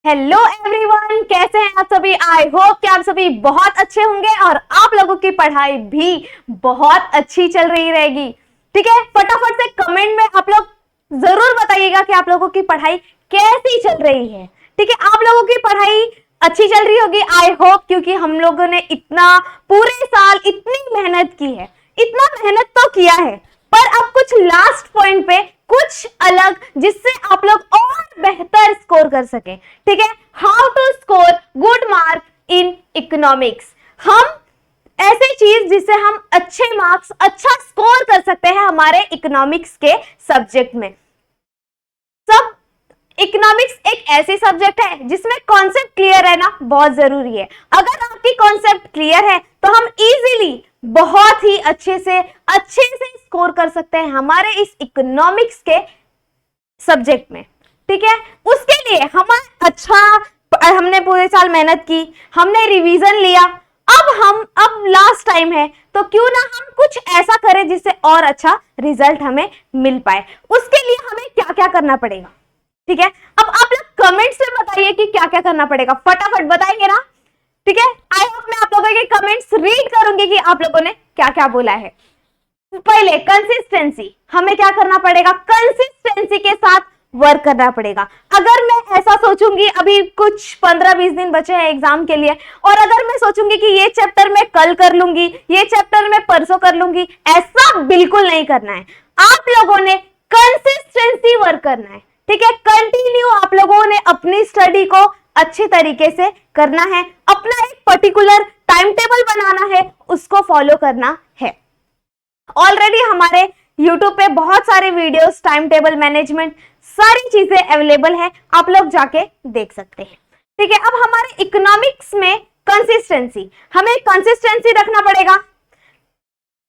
Hello everyone, कैसे हैं आप सभी। आई होप कि आप सभी बहुत अच्छे होंगे और आप लोगों की पढ़ाई भी बहुत अच्छी चल रही रहेगी। ठीक है, फटाफट से कमेंट में आप लोग जरूर बताइएगा कि आप लोगों की पढ़ाई कैसी चल रही है। ठीक है, आप लोगों की पढ़ाई अच्छी चल रही होगी आई होप, क्योंकि हम लोगों ने इतना पूरे साल इतनी मेहनत की है, इतना मेहनत तो किया है, पर अब कुछ लास्ट पॉइंट पे कुछ अलग जिससे आप लोग और बेहतर स्कोर कर सके। ठीक है, how to score good mark in economics. हम ऐसे चीज जिससे हम अच्छे मार्क्स, अच्छा स्कोर कर सकते हैं हमारे इकोनॉमिक्स के सब्जेक्ट में। सब इकोनॉमिक्स एक ऐसी सब्जेक्ट है जिसमें कॉन्सेप्ट क्लियर है ना, बहुत जरूरी है। अगर आपकी कॉन्सेप्ट क्लियर है तो हम इजीली बहुत ही अच्छे से स्कोर कर सकते हैं हमारे इस इकोनॉमिक्स के सब्जेक्ट में। ठीक है, उसके लिए हमने पूरे साल मेहनत की, हमने रिवीजन लिया। अब लास्ट टाइम है तो क्यों ना हम कुछ ऐसा करें जिससे और अच्छा रिजल्ट हमें मिल पाए। उसके लिए हमें क्या क्या करना पड़ेगा। ठीक है, अब आप लोग कमेंट्स में बताइए कि क्या क्या करना पड़ेगा, फटाफट बताएंगे ना। ठीक है, आई होप मैं आप लोगों के कमेंट्स रीड करूंगी कि आप लोगों ने क्या क्या बोला है। पहले कंसिस्टेंसी, हमें क्या करना पड़ेगा, कंसिस्टेंसी के साथ वर्क करना पड़ेगा। अगर मैं ऐसा सोचूंगी, अभी कुछ 15-20 दिन बचे हैं एग्जाम के लिए, और अगर मैं सोचूंगी कि ये चैप्टर मैं कल कर लूंगी, ये चैप्टर मैं परसों कर लूंगी, ऐसा बिल्कुल नहीं करना है। आप लोगों ने कंसिस्टेंसी वर्क करना है। ठीक है, कंटिन्यू आप लोगों ने अपनी स्टडी को अच्छे तरीके से करना है, अपना एक पर्टिकुलर टाइम टेबल बनाना है, उसको फॉलो करना है। ऑलरेडी हमारे YouTube पे बहुत सारे वीडियोस, टाइम टेबल मैनेजमेंट, सारी चीजें अवेलेबल है, आप लोग जाके देख सकते हैं। ठीक है, अब हमारे इकोनॉमिक्स में कंसिस्टेंसी, हमें कंसिस्टेंसी रखना पड़ेगा,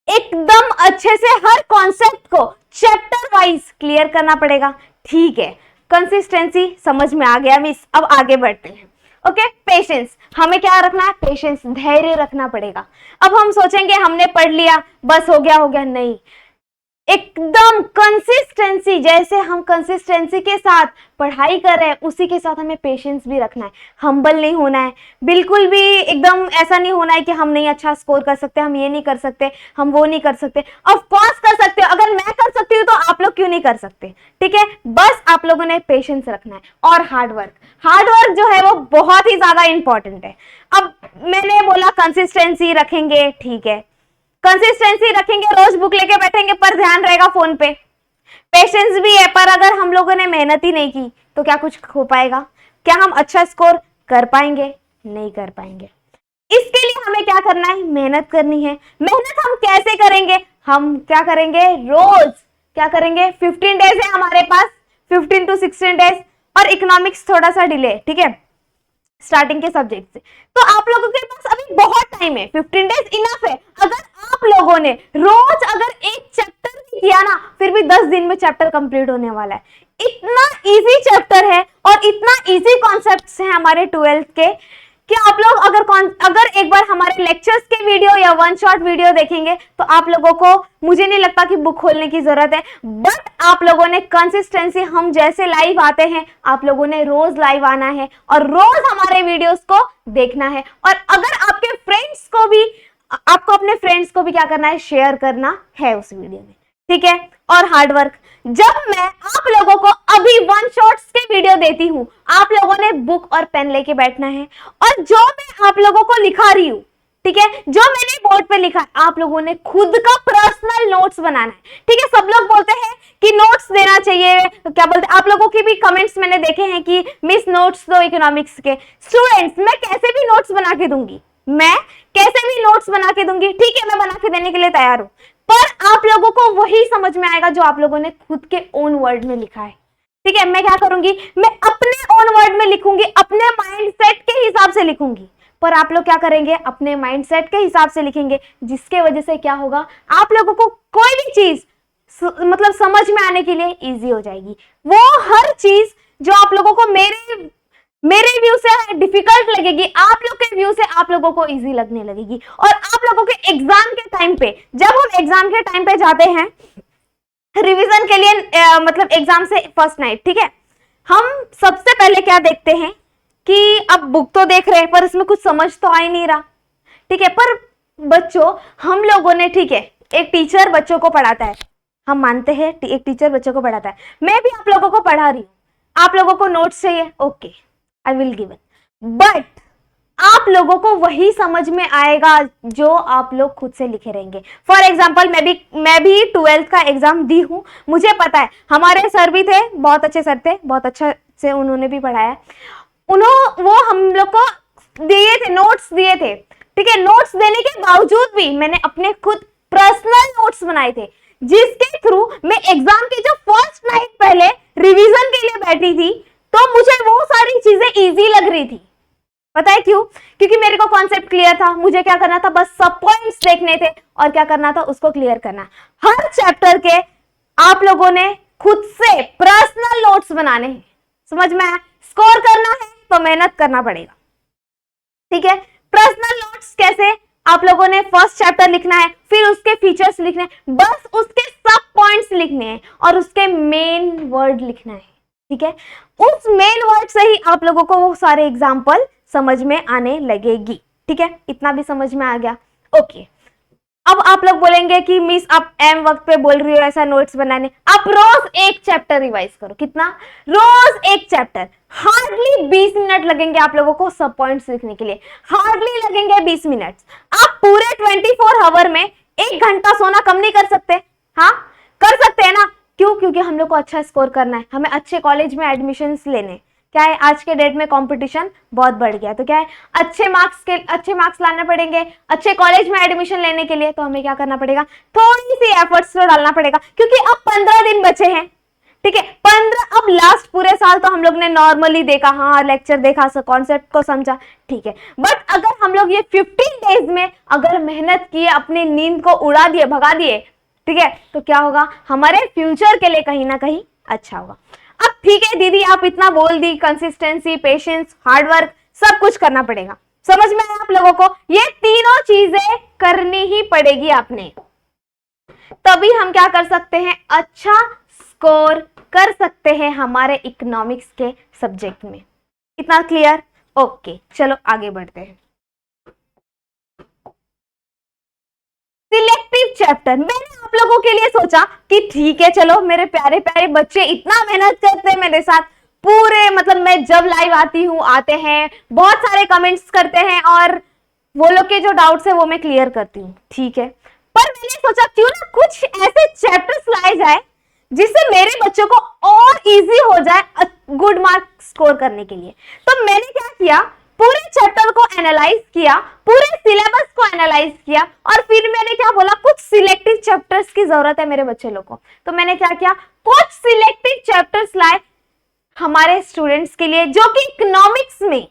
एकदम अच्छे से हर कॉन्सेप्ट को चैप्टर वाइज क्लियर करना पड़ेगा। ठीक है, कंसिस्टेंसी समझ में आ गया मिस, अब आगे बढ़ते हैं। ओके, पेशेंस, हमें क्या रखना है, पेशेंस, धैर्य रखना पड़ेगा। अब हम सोचेंगे हमने पढ़ लिया बस हो गया, नहीं, एकदम कंसिस्टेंसी, जैसे हम कंसिस्टेंसी के साथ पढ़ाई कर रहे हैं उसी के साथ हमें पेशेंस भी रखना है, हम्बल नहीं होना है, बिल्कुल भी एकदम ऐसा नहीं होना है कि हम नहीं अच्छा स्कोर कर सकते, हम ये नहीं कर सकते, हम वो नहीं कर सकते। ऑफ कोर्स कर सकते हो, अगर मैं कर सकती हूँ तो आप लोग क्यों नहीं कर सकते। ठीक है, बस आप लोगों ने पेशेंस रखना है और हार्डवर्क जो है वो बहुत ही ज्यादा इंपॉर्टेंट है। अब मैंने बोला कंसिस्टेंसी रखेंगे, ठीक है, कंसिस्टेंसी रखेंगे, रोज बुक लेके बैठेंगे पर ध्यान रहेगा फोन पे। पेशेंस भी है, पर अगर हम लोगों ने मेहनत ही नहीं की तो क्या कुछ हो पाएगा, क्या हम अच्छा स्कोर कर पाएंगे, नहीं कर पाएंगे। इसके लिए हमें क्या करना है, मेहनत करनी है। मेहनत हम कैसे करेंगे, हम क्या करेंगे, रोज क्या करेंगे, 15 डेज है हमारे पास, 15 to 16 डेज, और इकोनॉमिक्स थोड़ा सा डिले। ठीक है, स्टार्टिंग के सब्जेक्ट से, तो आप लोगों के पास अभी बहुत टाइम है, 15 डेज इनफ है। अगर आप लोगों ने रोज अगर एक चैप्टर भी किया ना, फिर भी 10 दिन में चैप्टर कंप्लीट होने वाला है। इतना इजी चैप्टर है और इतना इजी कॉन्सेप्ट्स हैं हमारे 12th के, कि आप लोग अगर एक बार हमारे लेक्चर्स के वीडियो या वन शॉट वीडियो देखेंगे तो आप लोगों को, मुझे नहीं लगता कि बुक खोलने की जरूरत है, बट आप लोगों ने कंसिस्टेंसी, हम जैसे लाइव आते हैं आप लोगों ने रोज लाइव आना है और रोज हमारे वीडियोस को देखना है। और अगर आपके फ्रेंड्स को भी, आपको अपने फ्रेंड्स को भी क्या करना है, शेयर करना है उस वीडियो में। ठीक है, और हार्डवर्क, जब मैं आप लोगों को अभी वन शॉट्स के वीडियो देती हूं, आप लोगों ने बुक और पेन लेके बैठना है, और जो मैं आप लोगों को लिखा रही हूं, ठीक है, जो मैंने बोर्ड पे लिखा, आप लोगों ने खुद का पर्सनल नोट्स बनाना है। ठीक है, सब लोग बोलते हैं कि नोट्स देना चाहिए, क्या बोलते हैं, आप लोगों के भी कमेंट्स मैंने देखे हैं कि मिस नोट्स दो इकोनॉमिक्स के। स्टूडेंट्स, मैं कैसे भी नोट्स बना के दूंगी, मैं कैसे भी नोट्स बना के दूंगी, ठीक है, मैं बना के देने के लिए तैयार हूं, पर आप लोगों को वही समझ में आएगा जो आप लोगों ने खुद के ओन वर्ड में लिखा है। ठीक है, मैं क्या करूंगी, मैं अपने ओन वर्ड में लिखूंगी, अपने माइंडसेट के हिसाब से लिखूंगी, पर आप लोग क्या करेंगे, अपने माइंडसेट के हिसाब से लिखेंगे, जिसके वजह से क्या होगा, आप लोगों को कोई भी चीज मतलब समझ में आने के लिए इजी हो जाएगी। वो हर चीज जो आप लोगों को मेरे व्यू से डिफिकल्ट लगेगी, आप लोग के व्यू से आप लोगों को इजी लगने लगेगी। और आप लोगों के एग्जाम के टाइम पे, जब हम एग्जाम के टाइम पे जाते हैं रिवीजन के लिए, मतलब एग्जाम से फर्स्ट नाइट, ठीक है, हम सबसे पहले क्या देखते हैं, कि अब बुक तो देख रहे हैं पर इसमें कुछ समझ तो आ ही नहीं रहा, ठीक है। पर बच्चों हम लोगों ने, ठीक है, एक टीचर बच्चों को पढ़ाता है, हम मानते हैं एक टीचर बच्चों को पढ़ाता है, मैं भी आप लोगों को पढ़ा रही हूँ, आप लोगों को नोट्स चाहिए, okay I will give it, but आप लोगों को वही समझ में आएगा जो आप लोग खुद से लिखे रहेंगे। फॉर एग्जाम्पल मैं भी 12th का एग्जाम दी हूँ, मुझे पता है, हमारे सर भी थे, बहुत अच्छे सर थे, बहुत अच्छा से उन्होंने भी पढ़ाया, वो हम लोग को दिए थे, नोट्स दिए थे, ठीक है। नोट्स देने के बावजूद भी मैंने अपने खुद पर्सनल नोट्स बनाए थे, जिसके थ्रू मैं एग्जाम की जो फर्स्ट नाइट पहले रिवीजन के लिए बैठी थी तो मुझे वो सारी चीजें इजी लग रही थी। पता है क्यों? क्योंकि मेरे को कॉन्सेप्ट क्लियर था, मुझे क्या करना था, बस सब पॉइंट्स देखने थे और क्या करना था, उसको क्लियर करना। हर चैप्टर के आप लोगों ने खुद से पर्सनल नोट्स बनाने हैं, समझ में आया? स्कोर करना है तो मेहनत करना पड़ेगा, ठीक है। पर्सनल नोट्स कैसे? आप लोगों ने फर्स्ट चैप्टर लिखना है, फिर उसके फीचर्स लिखने हैं, बस उसके सब पॉइंट्स लिखने हैं और उसके मेन वर्ड लिखना है, ठीक है। उस मेन वर्ड से ही आप लोगों को वो सारे एग्जाम्पल समझ में आने लगेगी, ठीक है। इतना भी समझ में आ गया, ओके। अब आप लोग बोलेंगे कि मिस आप एम वक्त पे बोल रही हो ऐसा नोट्स बनाने, आप रोज एक चैप्टर रिवाइज करो। कितना? रोज एक चैप्टर। हार्डली 20 मिनट लगेंगे आप लोगों को सब पॉइंट्स लिखने के लिए, हार्डली लगेंगे 20 मिनट। आप पूरे 24 आवर में 1 घंटा सोना कम नहीं कर सकते? हाँ कर सकते हैं ना। क्यों? क्योंकि हम लोग को अच्छा स्कोर करना है, हमें अच्छे कॉलेज में एडमिशन लेने। क्या है, आज के डेट में कंपटीशन बहुत बढ़ गया, तो क्या है, अच्छे मार्क्स लाना पड़ेंगे अच्छे कॉलेज में एडमिशन लेने के लिए। तो हमें क्या करना पड़ेगा, थोड़ी सी एफर्ट्स तो डालना पड़ेगा, क्योंकि अब 15 दिन बचे हैं, ठीक है। 15, अब लास्ट पूरे साल तो हम लोग ने नॉर्मली देखा, हाँ लेक्चर देखा, कॉन्सेप्ट को समझा, ठीक है। बट अगर हम लोग ये 15 डेज में अगर मेहनत किए, अपनी नींद को उड़ा दिए, भगा दिए, ठीक है, तो क्या होगा, हमारे फ्यूचर के लिए कहीं ना कहीं अच्छा होगा। अब ठीक है दीदी आप इतना बोल दी, कंसिस्टेंसी, पेशेंस, हार्डवर्क सब कुछ करना पड़ेगा, समझ में आया आप लोगों को? ये तीनों चीजें करनी ही पड़ेगी आपने, तभी हम क्या कर सकते हैं, अच्छा स्कोर कर सकते हैं हमारे इकोनॉमिक्स के सब्जेक्ट में। इतना क्लियर? ओके चलो आगे बढ़ते हैं। सिलेक्टिव चैप्टर, मैंने आप लोगों के लिए सोचा कि ठीक है चलो मेरे प्यारे प्यारे बच्चे इतना मेहनत करते हैं मेरे साथ पूरे, मतलब मैं जब लाइव आती हूँ, आते हैं, बहुत सारे कमेंट्स करते हैं और वो लोग के जो डाउट्स है वो मैं क्लियर करती हूँ, ठीक है। पर मैंने सोचा क्यों ना कुछ ऐसे चैप्टर्स लाए जाए जिससे मेरे बच्चों को और इजी हो जाए गुड मार्क स्कोर करने के लिए। तो मैंने क्या किया, पूरे चैप्टर को एनालाइज किया, पूरे सिलेबस को एनालाइज किया और फिर मैंने क्या बोला, कुछ सिलेक्टिव चैप्टर्स की जरूरत है मेरे बच्चे लोग को। तो मैंने क्या किया, कुछ सिलेक्टिव चैप्टर्स लाए हमारे स्टूडेंट्स के लिए जो कि इकोनॉमिक्स में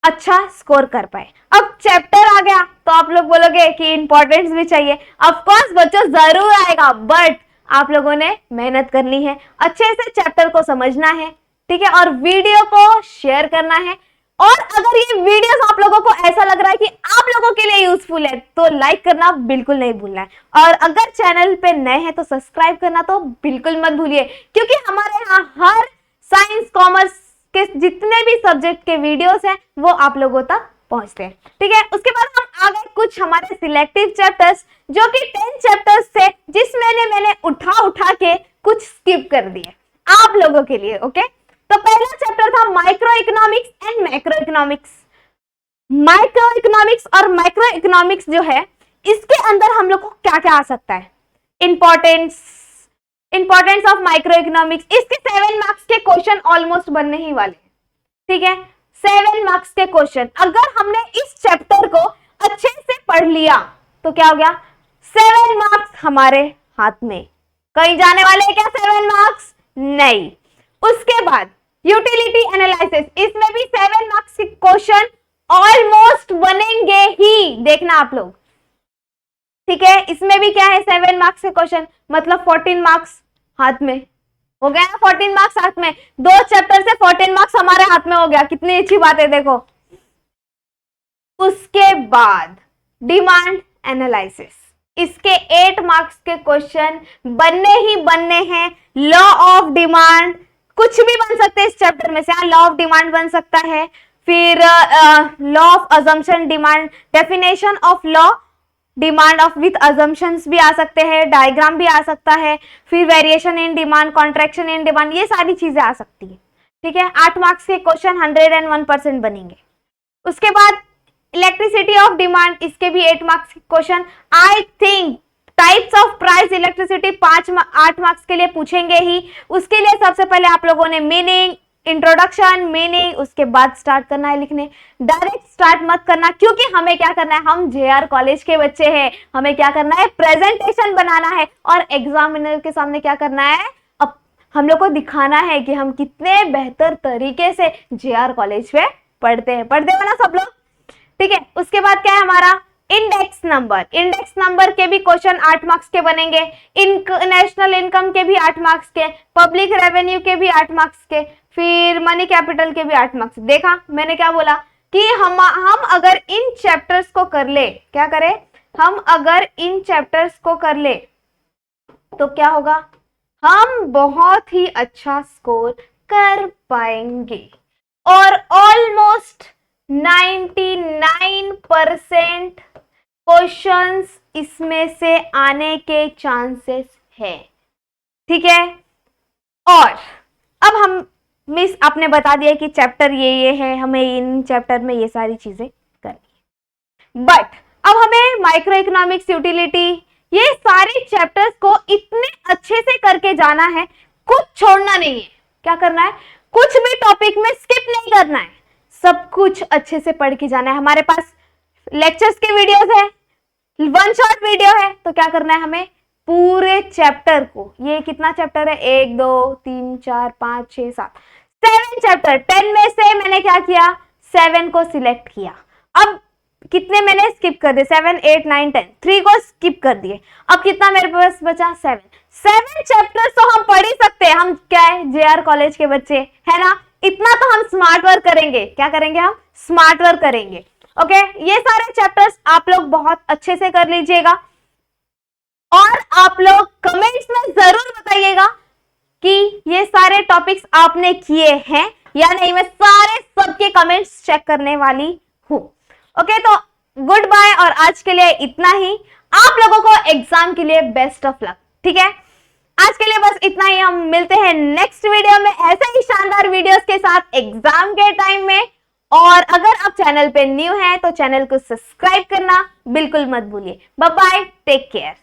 अच्छा स्कोर कर पाए। अब चैप्टर आ गया तो आप लोग बोलोगे कि इंपॉर्टेंस भी चाहिए, ऑफ कोर्स बच्चों जरूर आएगा, बट आप लोगों ने मेहनत करनी है, अच्छे से चैप्टर को समझना है, ठीक है, और वीडियो को शेयर करना है। और अगर ये वीडियोस आप लोगों को ऐसा लग रहा है कि आप लोगों के लिए यूजफुल है तो लाइक करना बिल्कुल नहीं भूलना है, और अगर चैनल पे नए हैं तो सब्सक्राइब करना तो बिल्कुल मत भूलिए, क्योंकि हमारे यहाँ हर साइंस कॉमर्स के जितने भी सब्जेक्ट के वीडियोस हैं वो आप लोगों तक पहुंचते हैं, ठीक है। उसके बाद हम आ गए कुछ हमारे सिलेक्टिव चैप्टर्स जो कि 10 चैप्टर्स थे, जिसमें मैंने उठा के कुछ स्किप कर दिए आप लोगों के लिए, ओके। तो पहला चैप्टर था micro economics and macro economics. Micro economics और माइक्रो इकोनॉमिक्स जो है इसके अंदर हम लोग को क्या क्या आ सकता है, इंपॉर्टेंस ऑफ माइक्रो इकोनॉमिक्स, इसके 7 मार्क्स के क्वेश्चन ऑलमोस्ट बनने ही वाले, ठीक है। 7 मार्क्स के क्वेश्चन, अगर हमने इस चैप्टर को अच्छे से पढ़ लिया तो क्या हो गया, 7 मार्क्स हमारे हाथ में। कहीं जाने वाले क्या 7 मार्क्स? नहीं। उसके बाद यूटिलिटी एनालिसिस, इसमें भी 7 मार्क्स के क्वेश्चन ऑलमोस्ट बनेंगे ही, देखना आप लोग, ठीक है। इसमें भी क्या है, 7 मार्क्स के क्वेश्चन, मतलब 14 मार्क्स हाथ में हो गया ना, 14 मार्क्स हाथ में, 2 चैप्टर से 14 मार्क्स हमारे हाथ में हो गया, कितनी अच्छी बात है देखो। उसके बाद डिमांड एनालिसिस, इसके 8 मार्क्स के क्वेश्चन बनने ही बनने हैं। लॉ ऑफ डिमांड, कुछ भी बन सकते हैं इस चैप्टर में से, लॉ ऑफ डिमांड बन सकता है, फिर law of assumption demand, definition of law demand of with assumptions भी आ सकते हैं, डायग्राम भी आ सकता है, फिर variation in demand, contraction in demand, ये सारी चीजें आ सकती है। ठीक है, 8 मार्क्स के क्वेश्चन 101% बनेंगे। उसके बाद इलेक्ट्रिसिटी ऑफ डिमांड, इसके भी 8 मार्क्स के question. I think types of price elasticity 8 marks के लिए पूछेंगे ही। उसके लिए सबसे पहले आप लोगों ने मीनिंग, इंट्रोडक्शन, मीनिंग, उसके बाद स्टार्ट करना है लिखने। डायरेक्ट स्टार्ट मत करना, क्योंकि हमें क्या करना है, हम JR कॉलेज के बच्चे हैं, हमें क्या करना है, प्रेजेंटेशन बनाना है और एग्जामिनर के सामने क्या करना है, अब हम लोग को दिखाना है कि हम कितने बेहतर तरीके से JR कॉलेज में पढ़ते हैं ना सब लोग। ठीक है, उसके बाद क्या है हमारा इंडेक्स नंबर। इंडेक्स नंबर के भी क्वेश्चन 8 मार्क्स के बनेंगे। नेशनल इनकम के भी 8 मार्क्स के, पब्लिक रेवेन्यू के भी 8 मार्क्स के, फिर मनी कैपिटल के भी 8 मार्क्स। देखा मैंने क्या बोला कि हम अगर इन चैप्टर्स को कर ले, क्या करें, हम अगर इन चैप्टर्स को कर ले तो क्या होगा, हम बहुत ही अच्छा स्कोर कर पाएंगे और ऑलमोस्ट 99% क्वेश्चंस इसमें से आने के चांसेस है। ठीक है, और अब हम मिस आपने बता दिया कि चैप्टर ये है, हमें इन चैप्टर में ये सारी चीजें करनी है। बट अब हमें माइक्रो इकोनॉमिक्स, यूटिलिटी, ये सारे चैप्टर्स को इतने अच्छे से करके जाना है, कुछ छोड़ना नहीं है। क्या करना है, कुछ भी टॉपिक में स्किप नहीं करना है, सब कुछ अच्छे से पढ़ के जाना है। हमारे पास लेक्चर्स के वीडियोस है, 1 शॉट वीडियो है, तो क्या करना है, हमें पूरे चैप्टर को, ये कितना चैप्टर है, 1 2 3 4 5 6 7 चैप्टर, 10 में से मैंने क्या किया, 7 को सिलेक्ट किया। अब कितने मैंने स्किप कर दिए, 7 8 9 10, 3 को स्किप कर दिए। अब कितना मेरे पास बचा, 7 चैप्टर्स तो हम पढ़ ही सकते हैं। हम क्या है, JR कॉलेज के बच्चे है ना, इतना तो हम स्मार्ट वर्क करेंगे। क्या करेंगे, हम स्मार्ट वर्क करेंगे। ओके, ये सारे चैप्टर्स आप लोग बहुत अच्छे से कर लीजिएगा और आप लोग कमेंट्स में जरूर बताइएगा कि ये सारे टॉपिक्स आपने किए हैं या नहीं। मैं सारे सबके कमेंट्स चेक करने वाली हूं। ओके, तो गुड बाय, और आज के लिए इतना ही। आप लोगों को एग्जाम के लिए बेस्ट ऑफ लक। ठीक है, आज के लिए बस इतना ही। हम मिलते हैं नेक्स्ट वीडियो में ऐसे ही शानदार वीडियोस के साथ एग्जाम के टाइम में। और अगर आप चैनल पे न्यू हैं तो चैनल को सब्सक्राइब करना बिल्कुल मत भूलिए। Bye bye, take care.